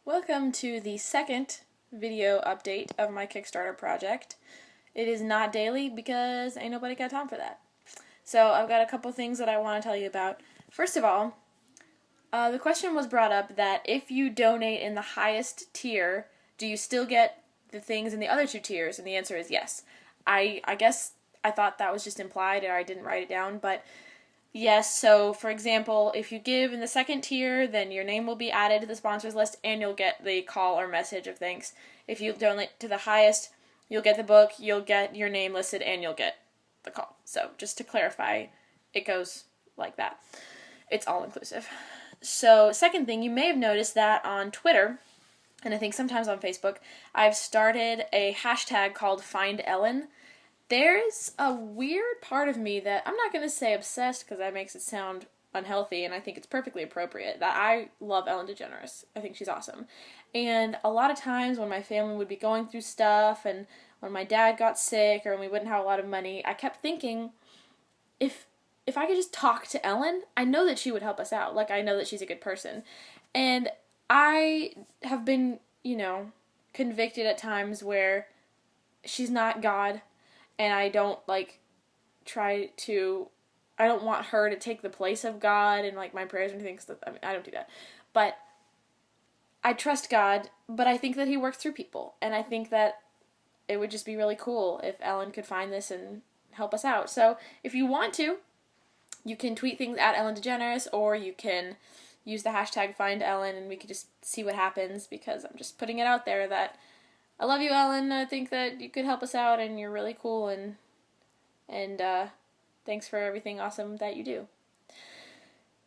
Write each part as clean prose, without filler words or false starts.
Welcome to the second video update of my Kickstarter project. It is not daily because ain't nobody got time for that. So I've got a couple things that I want to tell you about. First of all, the question was brought up that if you donate in the highest tier, do you still get the things in the other two tiers? And the answer is yes. I guess I thought that was just implied or I didn't write it down, but yes, so for example, if you give in the second tier, then your name will be added to the sponsors list and you'll get the call or message of thanks. If you donate to the highest, you'll get the book, you'll get your name listed, and you'll get the call. So just to clarify, it goes like that. It's all inclusive. So second thing, you may have noticed that on Twitter, and I think sometimes on Facebook, I've started a hashtag called Find Ellen. There's a weird part of me that I'm not going to say obsessed because that makes it sound unhealthy, and I think it's perfectly appropriate, that I love Ellen Degeneres. I think she's awesome. And a lot of times when my family would be going through stuff and when my dad got sick or when we wouldn't have a lot of money, I kept thinking, if I could just talk to Ellen, I know that she would help us out. Like, I know that she's a good person. And I have been, convicted at times where she's not God. And I don't, I don't want her to take the place of God and, my prayers and things. I don't do that. But I trust God, but I think that He works through people. And I think that it would just be really cool if Ellen could find this and help us out. So, if you want to, you can tweet things at Ellen Degeneres, or you can use the hashtag #FindEllen, and we can just see what happens, because I'm just putting it out there that I love you, Ellen. I think that you could help us out, and you're really cool, and thanks for everything awesome that you do.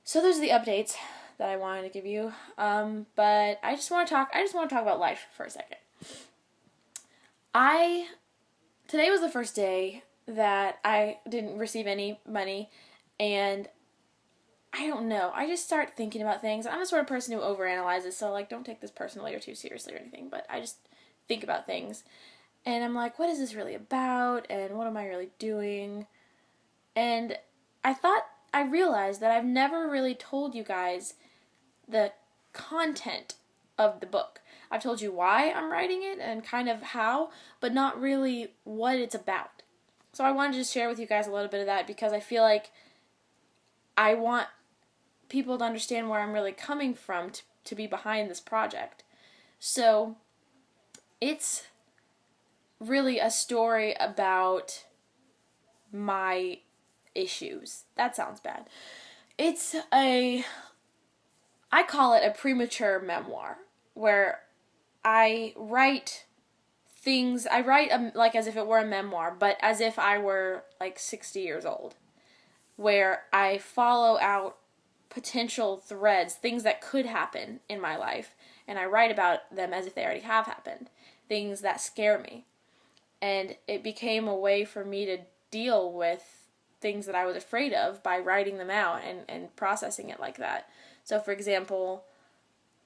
So those are the updates that I wanted to give you. But I just want to talk about life for a second. Today was the first day that I didn't receive any money, and I don't know. I just start thinking about things. I'm the sort of person who overanalyzes, so don't take this personally or too seriously or anything, but I just think about things, and I'm like, what is this really about, and what am I really doing? And I realized that I've never really told you guys the content of the book. I've told you why I'm writing it and kind of how, but not really what it's about. So I wanted to just share with you guys a little bit of that, because I feel like I want people to understand where I'm really coming from to be behind this project. So it's really a story about my issues. That sounds bad. I call it a premature memoir, where I write things, as if it were a memoir, but as if I were 60 years old, where I follow out potential threads, things that could happen in my life, and I write about them as if they already have happened. Things that scare me. And it became a way for me to deal with things that I was afraid of by writing them out and processing it like that. So, for example,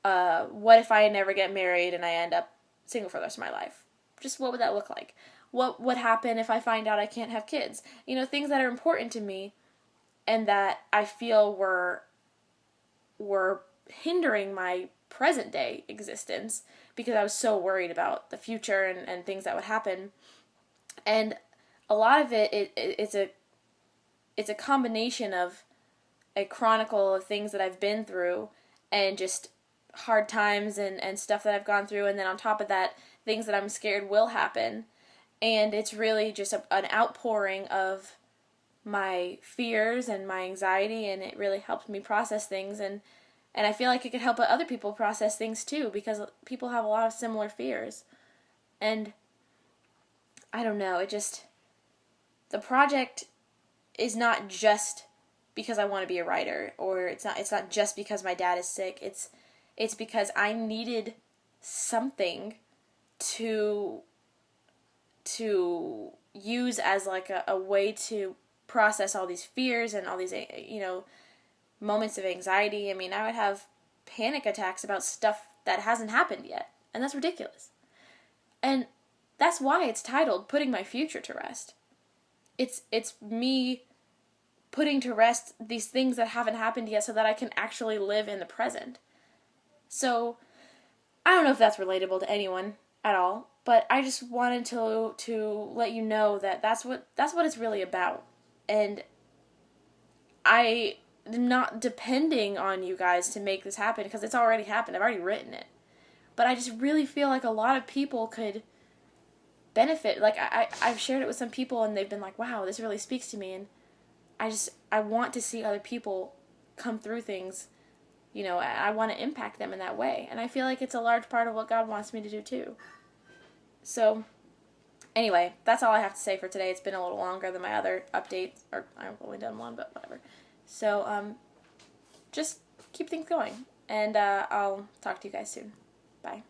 what if I never get married and I end up single for the rest of my life? Just what would that look like? What would happen if I find out I can't have kids? Things that are important to me and that I feel were hindering my present day existence, because I was so worried about the future and things that would happen. And a lot of it's a combination of a chronicle of things that I've been through and just hard times and stuff that I've gone through, and then on top of that, things that I'm scared will happen. And it's really just an outpouring of my fears and my anxiety, and it really helped me process things, and I feel like it could help other people process things too, because people have a lot of similar fears. And I don't know, the project is not just because I want to be a writer, or it's not just because my dad is sick. It's because I needed something to use as a way to process all these fears and all these moments of anxiety. I mean, I would have panic attacks about stuff that hasn't happened yet, and that's ridiculous. And that's why it's titled Putting My Future to Rest. It's me putting to rest these things that haven't happened yet so that I can actually live in the present. So I don't know if that's relatable to anyone at all, but I just wanted to let you know that that's what it's really about. And I am not depending on you guys to make this happen because it's already happened. I've already written it. But I just really feel like a lot of people could benefit. Like I've shared it with some people and they've been like, "Wow, this really speaks to me." And I want to see other people come through things. I want to impact them in that way. And I feel like it's a large part of what God wants me to do too. So, anyway, that's all I have to say for today. It's been a little longer than my other updates, or I've only done one, but whatever. So, just keep things going, and I'll talk to you guys soon. Bye.